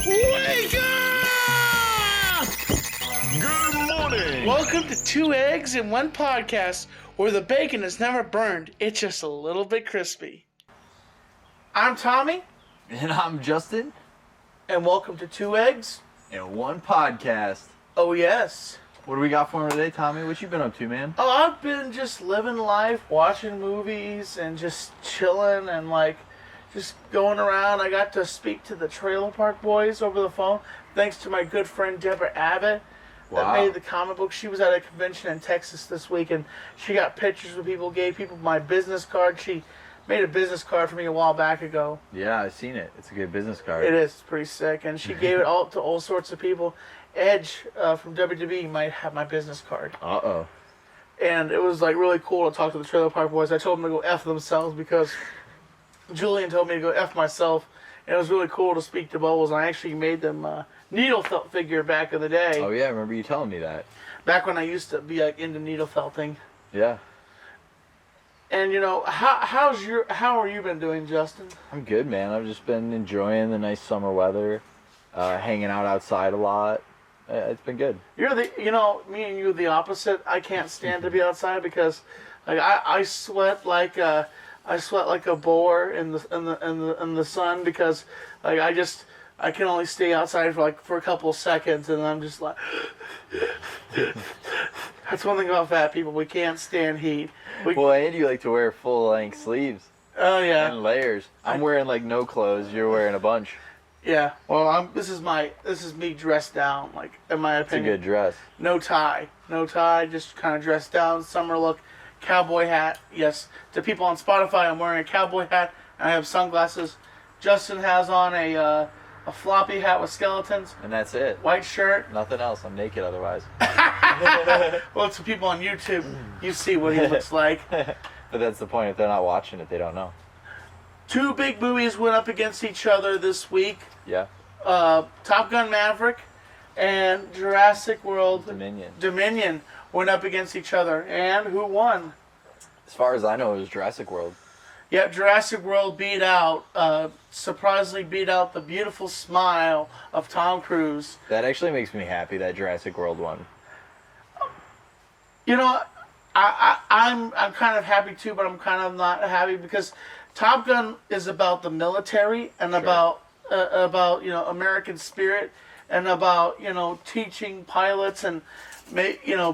Wake up! Good morning! Welcome to Two Eggs in One Podcast, where the bacon is never burned, it's just a little bit crispy. I'm Tommy. And I'm Justin. And welcome to Two Eggs And One Podcast. Oh, yes. What do we got for him today, Tommy? What you been up to, man? Oh, I've been just living life, watching movies, and just chilling and just going around. I got to speak to the Trailer Park Boys over the phone, thanks to my good friend Deborah Abbott that made the comic book. She was at a convention in Texas this week, and she got pictures with people, gave people my business card. She made a business card for me a while back ago. Yeah, I've seen it. It's a good business card. It is. It's pretty sick. And she gave it all to all sorts of people. Edge from WWE might have my business card. Uh-oh. And it was really cool to talk to the Trailer Park Boys. I told them to go F themselves because Julian told me to go F myself. And it was really cool to speak to Bubbles. And I actually made them a needle felt figure back in the day. Oh, yeah. I remember you telling me that. Back when I used to be into needle felting. Yeah. And how are you been doing, Justin? I'm good, man. I've just been enjoying the nice summer weather, hanging out outside a lot. It's been good. You're me and you are the opposite. I can't stand to be outside because I sweat like a boar in the sun because I can only stay outside for a couple of seconds and I'm just like that's one thing about fat people, we can't stand heat. And you like to wear full length sleeves. Oh yeah. And layers. I'm wearing no clothes, you're wearing a bunch. Yeah. Well, this is me dressed down, in my opinion. It's a good dress. No tie, just kind of dressed down, summer look. Cowboy hat, yes. To people on Spotify, I'm wearing a cowboy hat and I have sunglasses. Justin has on a floppy hat with skeletons. And that's it. White shirt. Nothing else. I'm naked otherwise. Well, to people on YouTube, you see what he looks like. But that's the point. If they're not watching it, they don't know. Two big movies went up against each other this week. Yeah. Top Gun Maverick and Jurassic World Dominion went up against each other. And who won? As far as I know, it was Jurassic World. Yeah, Jurassic World surprisingly beat out the beautiful smile of Tom Cruise. That actually makes me happy that Jurassic World won. I'm kind of happy too, but I'm kind of not happy because Top Gun is about the military and about American spirit and about teaching pilots and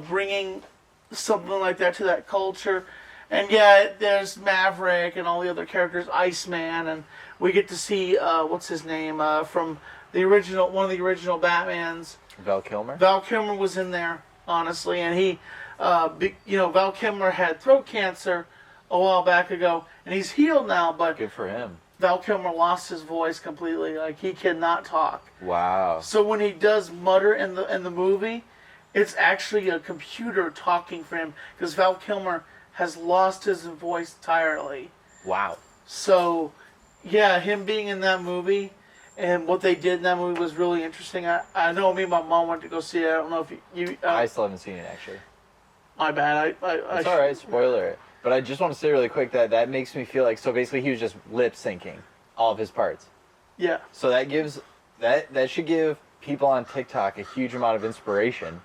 bringing something like that to that culture. And yeah, there's Maverick and all the other characters, Iceman, and we get to see what's his name from one of the original Batmans. Val Kilmer. Val Kilmer was in there, honestly, and he, Val Kilmer had throat cancer a while back ago, and he's healed now. But good for him. Val Kilmer lost his voice completely; he cannot talk. Wow. So when he does mutter in the movie, it's actually a computer talking for him because Val Kilmer has lost his voice entirely. Wow. So, yeah, him being in that movie and what they did in that movie was really interesting. I know me and my mom went to go see it. I don't know if you I still haven't seen it, actually. My bad. It's alright, spoiler. But I just want to say really quick that makes me feel so basically he was just lip syncing all of his parts. Yeah. So that should give people on TikTok a huge amount of inspiration.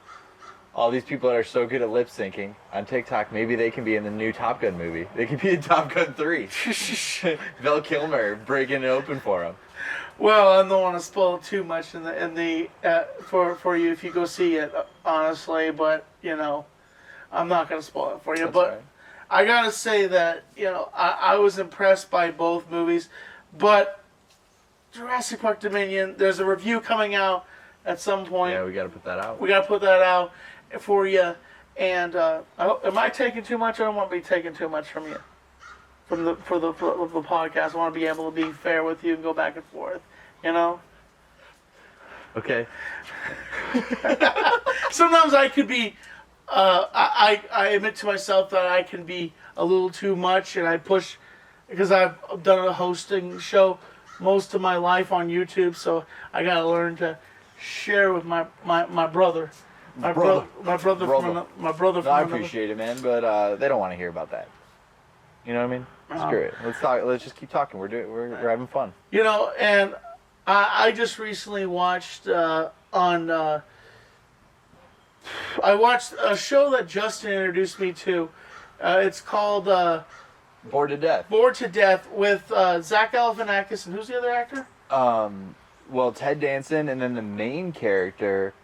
All these people that are so good at lip syncing on TikTok, maybe they can be in the new Top Gun movie. They could be in Top Gun 3. Val Kilmer breaking it open for him. Well, I don't want to spoil too much for you if you go see it, honestly. But I'm not going to spoil it for you. That's but right. I gotta say that I was impressed by both movies. But Jurassic Park Dominion, there's a review coming out at some point. Yeah, we got to put that out. We got to put that out for you. And am I taking too much? I don't want to be taking too much from you, for the podcast. I want to be able to be fair with you and go back and forth. Okay. Sometimes I could be. I admit to myself that I can be a little too much, and I push because I've done a hosting show most of my life on YouTube, so I gotta learn to share with my brother. My brother from I appreciate it, man, but they don't want to hear about that. You know what I mean? Screw it. Let's talk. Let's just keep talking. We're having fun. And I just recently watched I watched a show that Justin introduced me to. It's called Bored to Death. Bored to Death with Zach Galifianakis and who's the other actor? Well, Ted Danson, and then the main character.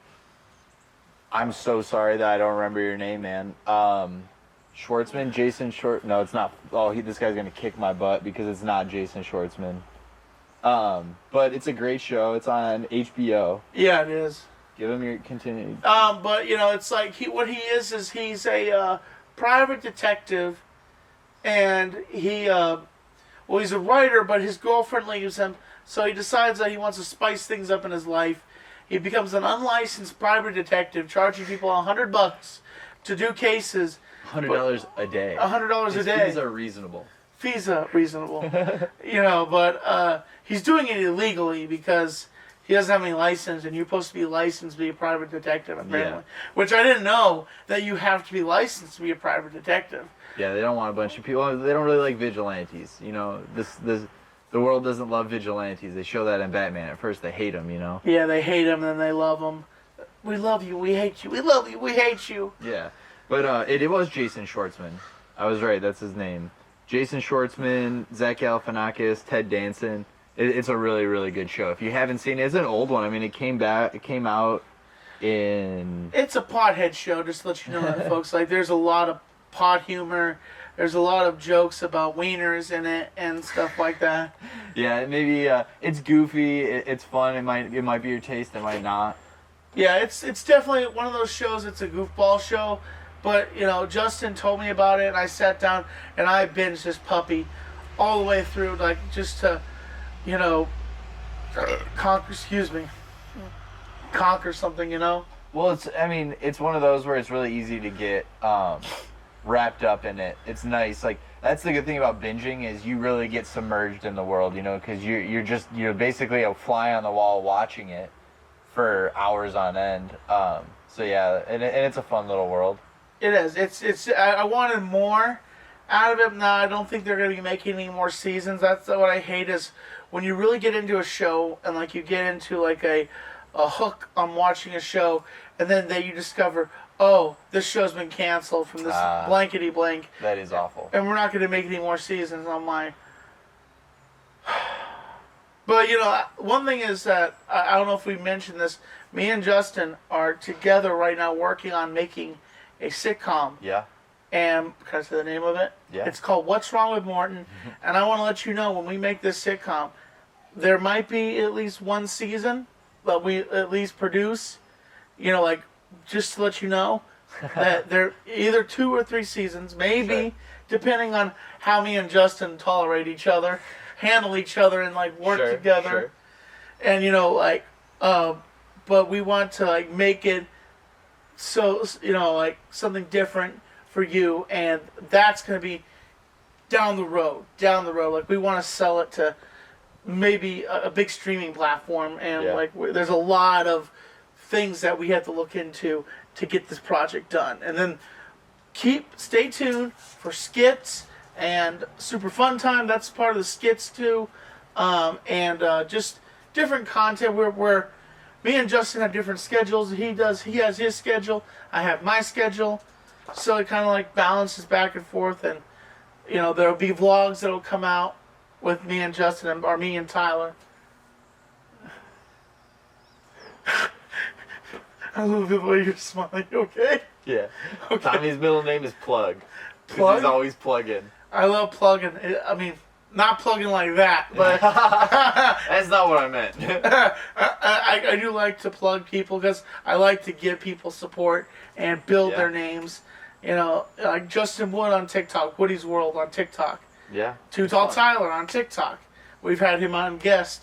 I'm so sorry that I don't remember your name, man. Schwartzman, Jason Schwartz. No, it's not. Oh, this guy's gonna kick my butt because it's not Jason Schwartzman. But it's a great show. It's on HBO. Yeah, it is. Give him your continue. But you know, it's like what he is he's a private detective, and he's a writer, but his girlfriend leaves him, so he decides that he wants to spice things up in his life. He becomes an unlicensed private detective, charging people $100 to do cases. $100 a day. $100 a day. Fees are reasonable. Fees are reasonable. You know, but he's doing it illegally because he doesn't have any license, and you're supposed to be licensed to be a private detective, apparently. Yeah. Which I didn't know, that you have to be licensed to be a private detective. Yeah, they don't want a bunch of people. They don't really like vigilantes. You know, the world doesn't love vigilantes. They show that in Batman. At first, they hate them, you know? Yeah, they hate him, and then they love him. We love you, we hate you. We love you, we hate you. Yeah. But it was Jason Schwartzman. I was right, that's his name. Jason Schwartzman, Zach Galifianakis, Ted Danson. It's a really, really good show. If you haven't seen it, it's an old one. I mean, it came out in... It's a pothead show, just to let you know that, folks. Like, there's a lot of pot humor. There's a lot of jokes about wieners in it and stuff like that. Yeah, maybe it's goofy. It's fun. It might be your taste. It might not. Yeah, it's definitely one of those shows. It's a goofball show. But, you know, Justin told me about it, and I sat down, and I binged this puppy all the way through, like, just to... you know, conquer something, you know? Well, it's one of those where it's really easy to get wrapped up in it. It's nice. Like, that's the good thing about binging is you really get submerged in the world, you know, because you're basically a fly on the wall watching it for hours on end. So yeah, and it's a fun little world. It is. I wanted more out of it. Now I don't think they're going to be making any more seasons. That's what I hate is when you really get into a show and like you get into like a hook on watching a show, and then you discover, oh, this show's been canceled from this blankety blank. That is awful. And we're not going to make any more seasons. I'm like, but you know, one thing is that I don't know if we mentioned this. Me and Justin are together right now working on making a sitcom. Yeah. And can I say the name of it? Yeah. It's called What's Wrong with Morton. And I want to let you know, when we make this sitcom, there might be at least one season that we at least produce. You know, like, just to let you know that there either 2 or 3 seasons, maybe, sure, depending on how me and Justin tolerate each other, handle each other, and like work together. Sure. And you know, like, but we want to like make it so, you know, like something different for you, and that's going to be down the road. Like, we want to sell it to maybe a big streaming platform, and like there's a lot of things that we have to look into to get this project done. And then stay tuned for skits and Super Fun Time. That's part of the skits too, and just different content where me and Justin have different schedules. He has his schedule. I have my schedule. So it kind of like balances back and forth, and you know, there'll be vlogs that'll come out with me and Justin, or me and Tyler. I love the way you're smiling. Okay. Yeah. Okay. Tommy's middle name is Plug. Plug. He's always plugging. I love plugging. I mean, not plugging like that, but that's not what I meant. I do like to plug people because I like to give people support and build their names. You know, like Justin Wood on TikTok, Woody's World on TikTok. Yeah. Too Tall Tyler on TikTok. We've had him on guest,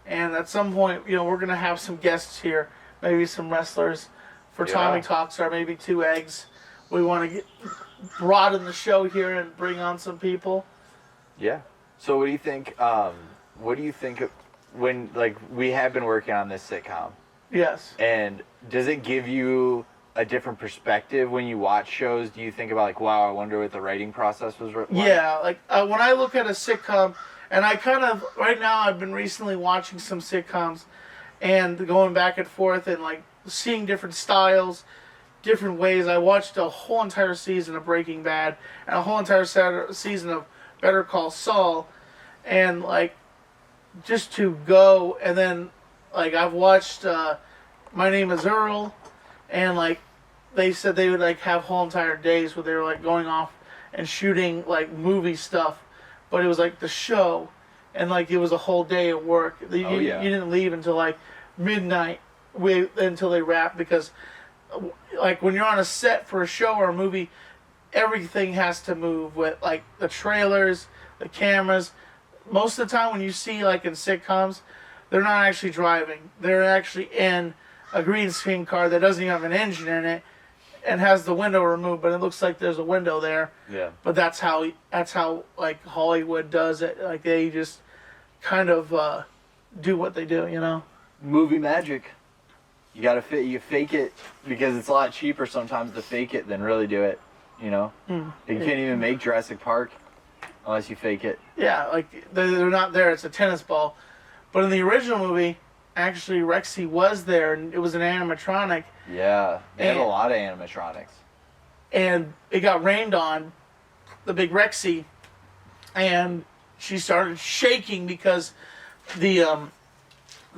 and at some point, you know, we're gonna have some guests here, maybe some wrestlers for Tommy Talks, or maybe 2 eggs. We want to broaden the show here and bring on some people. Yeah. So what do you think? When, like, we have been working on this sitcom? Yes. And does it give you a different perspective when you watch shows? Do you think about like, wow, I wonder what the writing process was like? Yeah, like when I look at a sitcom, And I kind of, right now, I've been recently watching some sitcoms and going back and forth and like seeing different styles, different ways. I watched a whole entire season of Breaking Bad and a whole entire season of Better Call Saul, and like just to go, and then like I've watched My Name Is Earl, and like they said they would like have whole entire days where they were like going off and shooting like movie stuff, but it was like the show, and like it was a whole day of work. You didn't leave until like midnight until they wrap, because like when you're on a set for a show or a movie, everything has to move with like the trailers, the cameras. Most of the time when you see like in sitcoms, they're not actually driving. They're actually in a green screen car that doesn't even have an engine in it and has the window removed, but it looks like there's a window there. Yeah. But that's how like Hollywood does it. Like they just kind of do what they do, you know. Movie magic. You gotta you fake it because it's a lot cheaper sometimes to fake it than really do it. You know, you can't even make Jurassic Park unless you fake it. Yeah, like they're not there. It's a tennis ball. But in the original movie, actually Rexy was there, and it was an animatronic. Yeah, they had a lot of animatronics. And it got rained on, the big Rexy, and she started shaking because the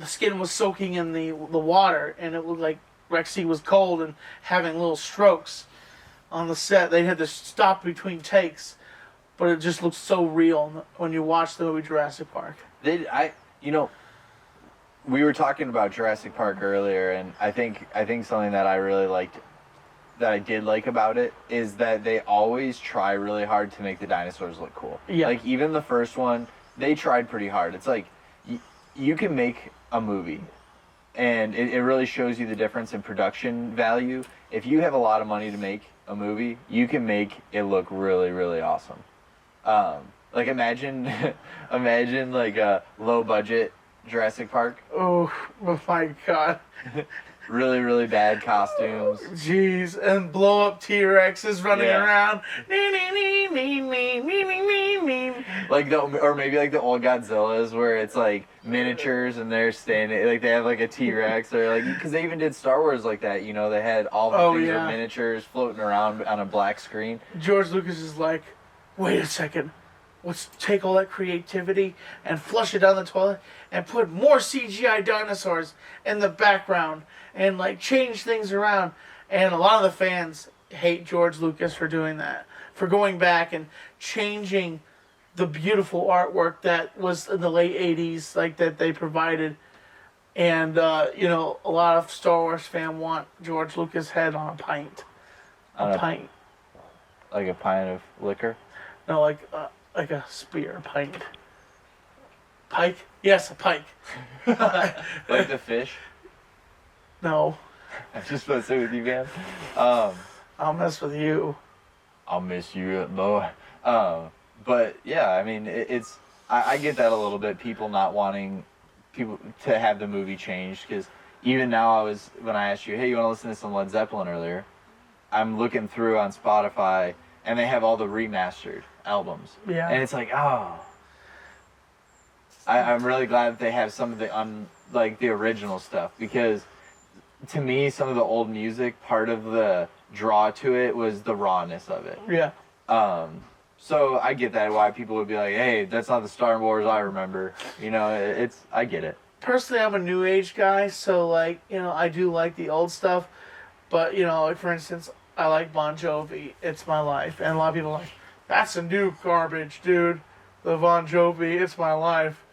skin was soaking in the water, and it looked like Rexy was cold and having little strokes on the set. They had to stop between takes, but it just looked so real when you watch the movie Jurassic Park. We were talking about Jurassic Park earlier, and I think something that I really liked, that I did like about it, is that they always try really hard to make the dinosaurs look cool. Yeah. Like even the first one, they tried pretty hard. It's like you can make a movie, and it really shows you the difference in production value. If you have a lot of money to make a movie, you can make it look really, really awesome. Like imagine like a low budget Jurassic Park. Oh my God. Really, really bad costumes. Jeez, and blow up T-Rexes running around. Like or maybe like the old Godzillas where it's like miniatures and they're standing, like they have like a T-Rex, or like, because they even did Star Wars like that, you know, they had all the things with miniatures floating around on a black screen. George Lucas is like, wait a second, let's take all that creativity and flush it down the toilet and put more CGI dinosaurs in the background and like change things around. And a lot of the fans hate George Lucas for doing that, for going back and changing the beautiful artwork that was in the late 80s, like that they provided. And you know, a lot of Star Wars fans want George Lucas' head on a pint. A pint. Like a pint of liquor? No, like a spear, pint. Pike? Yes, a pike. Like the fish? No. I'm just supposed to say with you, man. I'll mess with you. I'll miss you, boy. But yeah, I mean, I get that a little bit. People not wanting people to have the movie changed, because even now when I asked you, hey, you want to listen to some Led Zeppelin earlier? I'm looking through on Spotify, and they have all the remastered albums. Yeah. And it's like, oh. I'm really glad that they have some of the original stuff, because to me, some of the old music, part of the draw to it was the rawness of it. Yeah. So I get that, why people would be like, hey, that's not the Star Wars I remember. You know, I get it. Personally, I'm a new age guy, so like, you know, I do like the old stuff, but you know, like for instance, I like Bon Jovi. It's My Life, and a lot of people are like, that's a new garbage, dude. The Bon Jovi, It's My Life.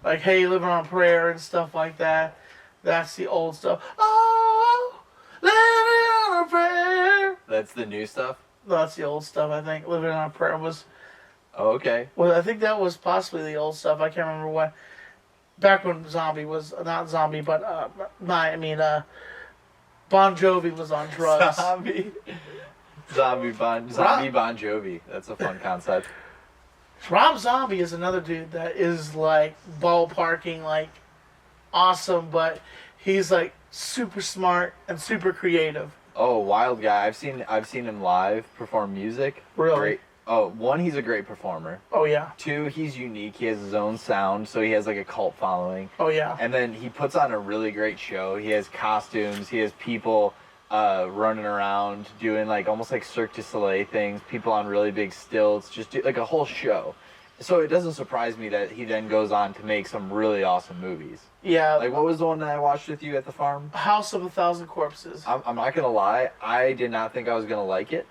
Like, hey, Living on a Prayer and stuff like that. That's the old stuff. Oh, living on a prayer. That's the new stuff? No, that's the old stuff, I think. Living on a Prayer was... Oh, okay. Well, I think that was possibly the old stuff. I can't remember what. Back when Zombie was... Not Zombie, but... Bon Jovi was on drugs. Zombie Bon Jovi. That's a fun concept. Rob Zombie is another dude that is like ballparking, like awesome, but he's like super smart and super creative. Oh, wild guy. I've seen him live perform music. Really? Great. one, he's a great performer. Oh yeah. Two, he's unique. He has his own sound, so he has like a cult following. Oh yeah. And then he puts on a really great show. He has costumes. He has people running around doing like almost like Cirque du Soleil things. People on really big stilts, just do, like a whole show. So it doesn't surprise me that he then goes on to make some really awesome movies. Yeah. Like, what was the one that I watched with you at the farm? House of a Thousand Corpses. I'm not gonna lie, I did not think I was gonna like it,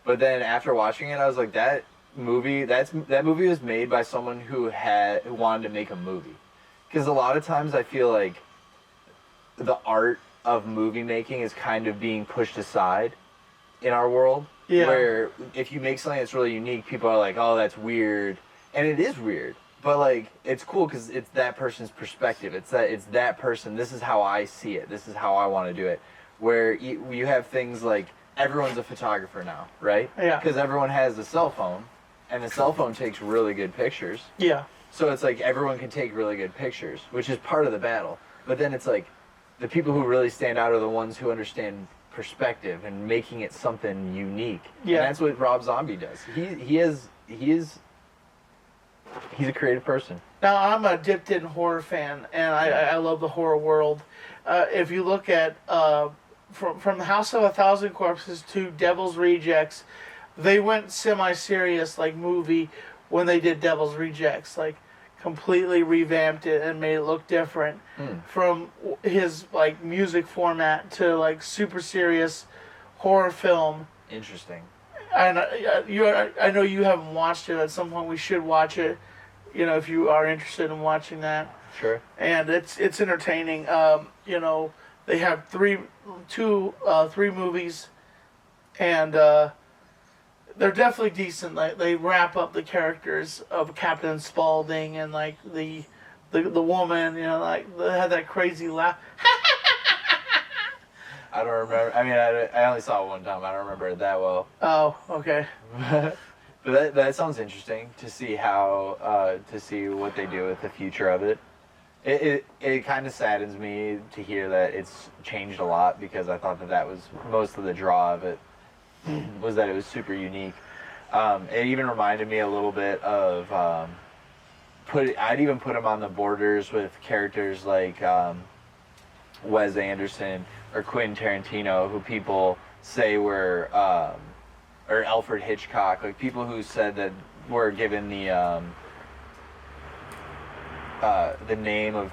but then after watching it, I was like, that movie was made by someone who wanted to make a movie. Because a lot of times I feel like the art of movie making is kind of being pushed aside in our world. Yeah. Where if you make something that's really unique, people are like, oh, that's weird. And it is weird, but like it's cool because it's that person's perspective. It's that person. This is how I see it. This is how I want to do it. Where you have things like everyone's a photographer now, right? Yeah. Because everyone has a cell phone, and the cell phone takes really good pictures. Yeah. So it's like everyone can take really good pictures, which is part of the battle. But then it's like the people who really stand out are the ones who understand perspective and making it something unique. Yeah. And that's what Rob Zombie does. He's a creative person. Now, I'm a dipped-in horror fan, and I love the horror world. If you look at from the House of a Thousand Corpses to Devil's Rejects, they went semi-serious like movie when they did Devil's Rejects, like completely revamped it and made it look different. From his like music format to like super serious horror film. Interesting. And I know you haven't watched it. At some point, we should watch it. You know, if you are interested in watching that. Sure. And it's entertaining. You know, they have three movies, and they're definitely decent. Like they wrap up the characters of Captain Spaulding and like the woman. You know, like they had that crazy laugh. I don't remember. I mean, I only saw it one time. I don't remember it that well. Oh, okay. But that sounds interesting to see how to see what they do with the future of it. It kind of saddens me to hear that it's changed a lot because I thought that was most of the draw of it was that it was super unique. It even reminded me a little bit of I'd even put him on the borders with characters like Wes Anderson or Quentin Tarantino, who people say were, or Alfred Hitchcock, like people who said that were given the name of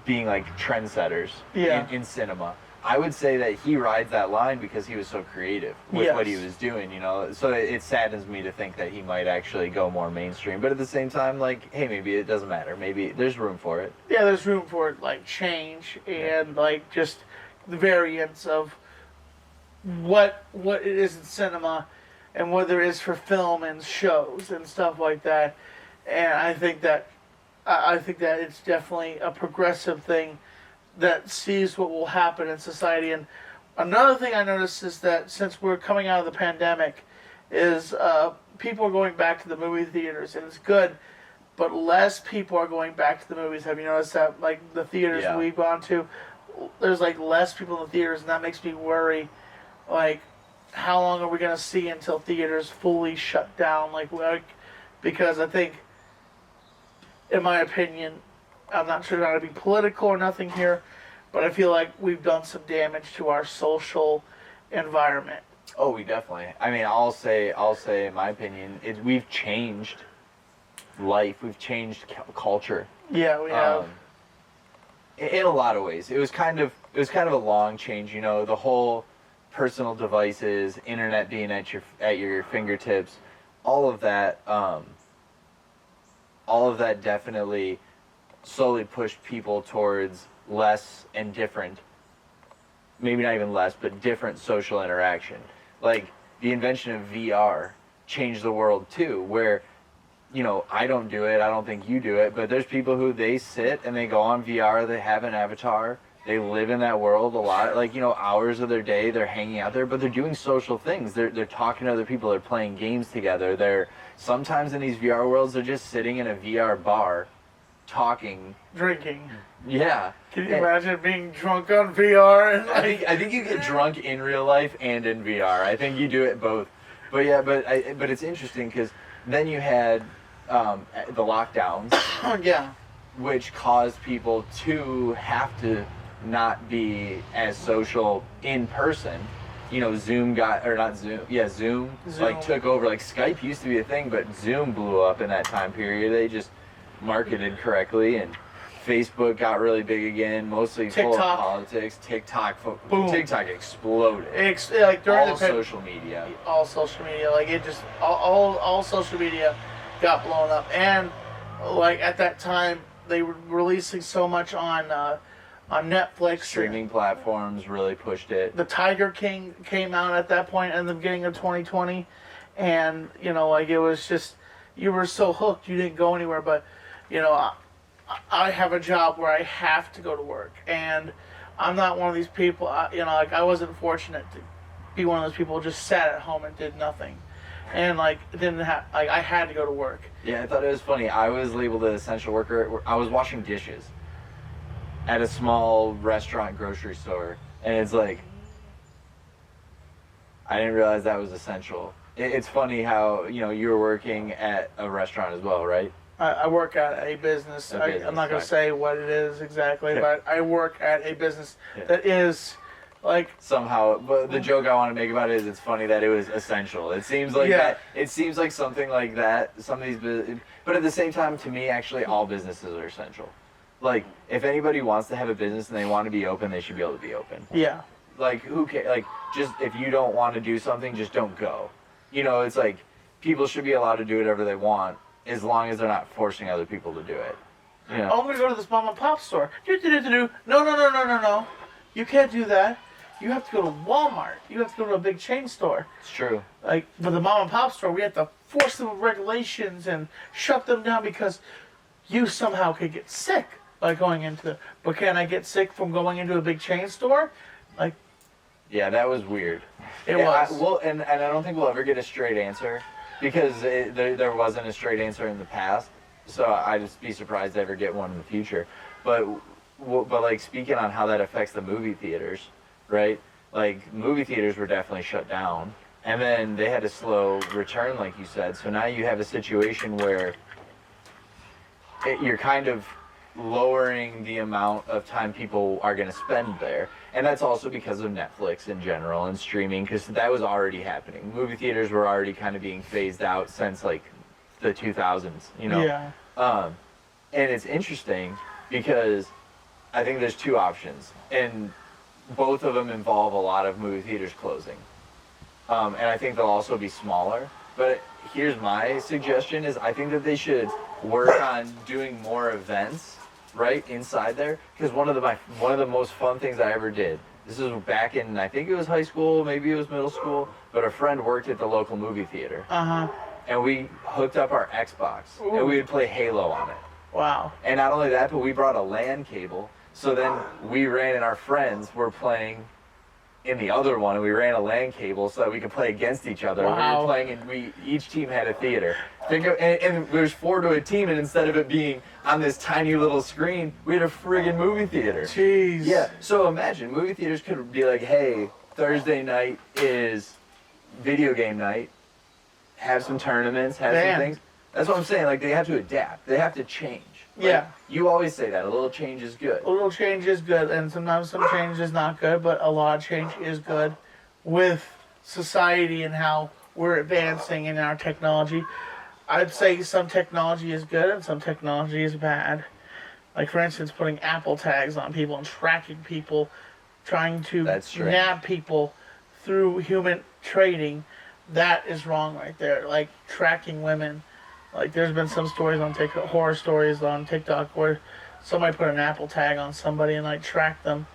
being like trendsetters in cinema. I would say that he rides that line because he was so creative with what he was doing, you know. So it saddens me to think that he might actually go more mainstream. But at the same time, like, hey, maybe it doesn't matter. Maybe there's room for it. Yeah, there's room for it, like change and like just the variance of what it is in cinema and what there is for film and shows and stuff like that. And I think that it's definitely a progressive thing that sees what will happen in society. And another thing I noticed is that since we're coming out of the pandemic, is people are going back to the movie theaters, and it's good, but less people are going back to the movies. Have you noticed that? Like the theaters we've gone to, there's like less people in the theaters, and that makes me worry. Like, how long are we gonna see until theaters fully shut down? Like because I think, in my opinion, I'm not sure how to be political or nothing here, but I feel like we've done some damage to our social environment. Oh, we definitely. I mean, I'll say, in my opinion, we've changed life. We've changed culture. Yeah, we have. In a lot of ways, it was kind of a long change. You know, the whole personal devices, internet being at your fingertips, all of that definitely slowly pushed people towards less and different, maybe not even less, but different social interaction. Like the invention of VR changed the world too, where, you know, I don't do it, I don't think you do it, but there's people who they sit and they go on VR, they have an avatar, they live in that world a lot, like, you know, hours of their day they're hanging out there, but they're doing social things, they're talking to other people, they're playing games together, they're sometimes in these VR worlds they're just sitting in a VR bar talking, drinking. Yeah. Can you imagine being drunk on VR? And I think you get drunk in real life and in VR. I think you do it both. But yeah, but it's interesting because then you had the lockdowns, Yeah. which caused people to have to not be as social in person. You know, Zoom Zoom like took over. Like Skype used to be a thing, but Zoom blew up in that time period. They just marketed correctly, and Facebook got really big again, mostly full of politics. TikTok exploded. Like during all social media. All social media, like it just all social media got blown up, and like at that time they were releasing so much on Netflix. Streaming platforms really pushed it. The Tiger King came out at that point in the beginning of 2020, and you know, like it was just you were so hooked you didn't go anywhere. But you know, I have a job where I have to go to work, and I'm not one of these people. You know, like I wasn't fortunate to be one of those people who just sat at home and did nothing, and like didn't have like I had to go to work. Yeah, I thought it was funny. I was labeled an essential worker. I was washing dishes at a small restaurant grocery store, and it's like I didn't realize that was essential. It's funny how you were working at a restaurant as well, right? I work at a business. I'm not going to say what it is exactly, but I work at a business that is like somehow. But the joke I want to make about it is it's funny that it was essential. It seems like that. It seems like something like that. Some of these, but at the same time, to me, actually, all businesses are essential. Like, if anybody wants to have a business and they want to be open, they should be able to be open. Yeah. Like, who cares? Like, just if you don't want to do something, just don't go. You know, it's like people should be allowed to do whatever they want as long as they're not forcing other people to do it. You know? Oh, I'm going to go to this mom and pop store. No. You can't do that. You have to go to Walmart. You have to go to a big chain store. It's true. Like, for the mom and pop store, we have to force them with regulations and shut them down because you somehow could get sick by going into. But can I get sick from going into a big chain store? Like, yeah, that was weird. It was. And I don't think we'll ever get a straight answer because there wasn't a straight answer in the past. So I'd just be surprised to ever get one in the future. But like speaking on how that affects the movie theaters, right? Like movie theaters were definitely shut down, and then they had a slow return, like you said. So now you have a situation where you're kind of lowering the amount of time people are going to spend there. And that's also because of Netflix in general and streaming, because that was already happening. Movie theaters were already kind of being phased out since like the 2000s, you know? Yeah. And it's interesting because I think there's two options, and both of them involve a lot of movie theaters closing. And I think they'll also be smaller. But here's my suggestion is I think that they should work on doing more events right inside there, because one of the most fun things I ever did, this was back in, I think it was high school, maybe it was middle school, but a friend worked at the local movie theater. And we hooked up our Xbox. Ooh. And we would play Halo on it. Wow. And not only that, but we brought a LAN cable, so then we ran and our friends were playing in the other one, and we ran a LAN cable so that we could play against each other. Wow. We were playing, and each team had a theater. And there's 4 to a team, and instead of it being on this tiny little screen, we had a friggin' movie theater. Jeez. Yeah. So imagine movie theaters could be like, hey, Thursday night is video game night. Have some tournaments. Have some things. That's what I'm saying. Like they have to adapt. They have to change. Like, yeah. You always say that. A little change is good. A little change is good, and sometimes some change is not good, but a lot of change is good with society and how we're advancing in our technology. I'd say some technology is good and some technology is bad. Like, for instance, putting Apple tags on people and tracking people, trying to nab people through human trading. That is wrong right there. Like, tracking women. Like, there's been some stories on TikTok, horror stories on TikTok, where somebody put an Apple tag on somebody and, like, tracked them.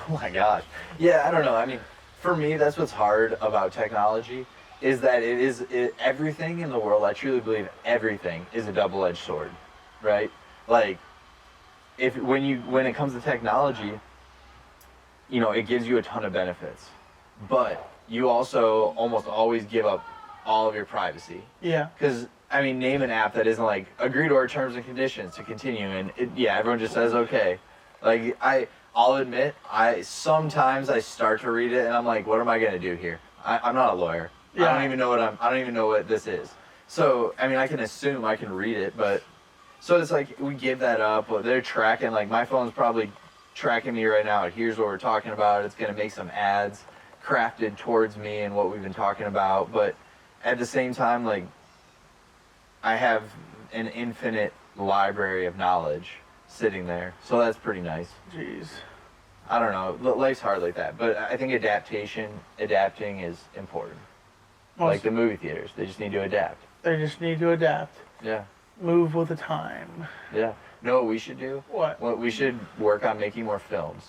Oh, my gosh. Yeah, I don't know. I mean, for me, that's what's hard about technology, is that everything in the world, I truly believe everything is a double-edged sword, right? Like, when it comes to technology, you know, it gives you a ton of benefits. But you also almost always give up all of your privacy. Yeah. Because, I mean, name an app that isn't like, agree to our terms and conditions to continue, and everyone just says okay. Like, I'll admit, sometimes I start to read it and I'm like, what am I going to do here? I'm not a lawyer. I don't even know what this is. So, I mean, I can assume I can read it, but so it's like we give that up. Well, they're tracking, like my phone's probably tracking me right now. Here's what we're talking about. It's going to make some ads crafted towards me and what we've been talking about. But at the same time, like, I have an infinite library of knowledge sitting there. So that's pretty nice. Jeez. I don't know. Life's hard like that. But I think adapting is important. Like the movie theaters. They just need to adapt. They just need to adapt. Yeah. Move with the time. Yeah. Know what we should do? What? We should work on making more films.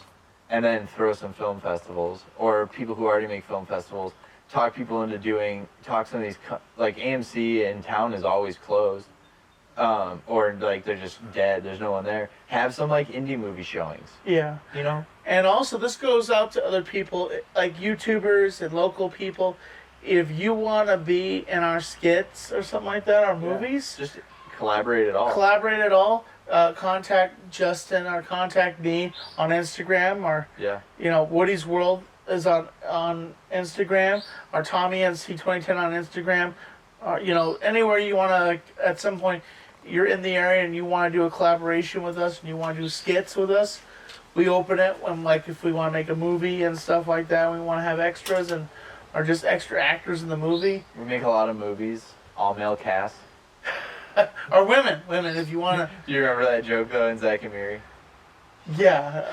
And then throw some film festivals. Or people who already make film festivals. Talk people into talk some of these, like AMC in town is always closed. Or like they're just dead. There's no one there. Have some like indie movie showings. Yeah. You know? And also this goes out to other people, like YouTubers and local people. If you want to be in our skits or something like that, our movies. Just collaborate at all. Contact Justin or contact me on Instagram or, Woody's World is on Instagram or Tommy NC2010 on Instagram. Anywhere you want to, at some point, you're in the area and you want to do a collaboration with us and you want to do skits with us, we open it when, like, if we want to make a movie and stuff like that, we want to have extras or just extra actors in the movie. We make a lot of movies, all male cast. Or women, if you want to. Do you remember that joke though in Zack and Miri? Yeah.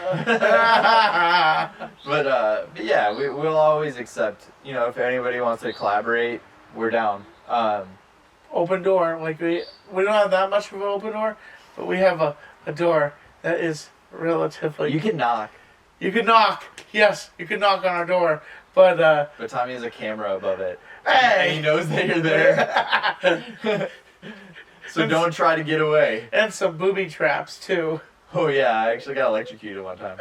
But yeah, we'll always accept. If anybody wants to collaborate, we're down. Open door. Like we don't have that much of an open door, but we have a door that is relatively. You can knock. You can knock. Yes, you can knock on our door. But Tommy has a camera above it. Hey! And he knows that you're there. So don't try to get away. And some booby traps too. Oh yeah, I actually got electrocuted one time.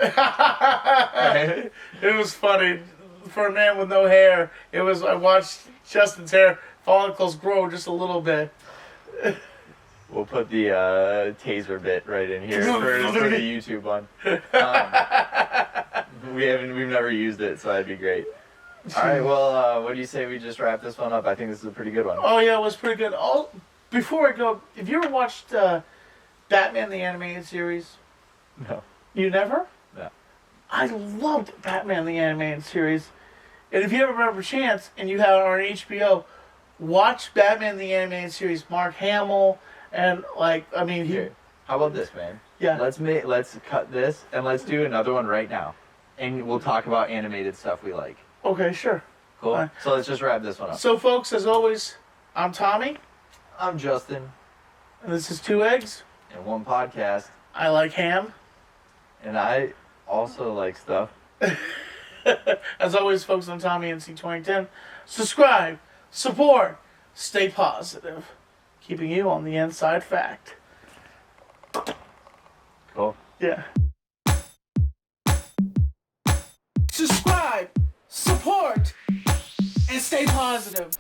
It was funny. For a man with no hair, I watched Justin's hair follicles grow just a little bit. We'll put the taser bit right in here for the YouTube one. We've never used it, so that'd be great. All right, well, what do you say we just wrap this one up? I think this is a pretty good one. Oh yeah, it was pretty good. Before I go, have you ever watched Batman the Animated Series? No. You never? No. I loved Batman the Animated Series. And if you ever have a chance and you have it on HBO, watch Batman the Animated Series. Mark Hamill and Here, how about this, man? Yeah. Let's cut this and let's do another one right now, and we'll talk about animated stuff we like. Okay, sure. Cool. So let's just wrap this one up. So, folks, as always, I'm Tommy. I'm Justin. And this is Two Eggs. And one podcast. I like ham. And I also like stuff. As always, folks, I'm Tommy NC2010. Subscribe, support, stay positive. Keeping you on the inside fact. Cool. Yeah. Subscribe, support, and stay positive.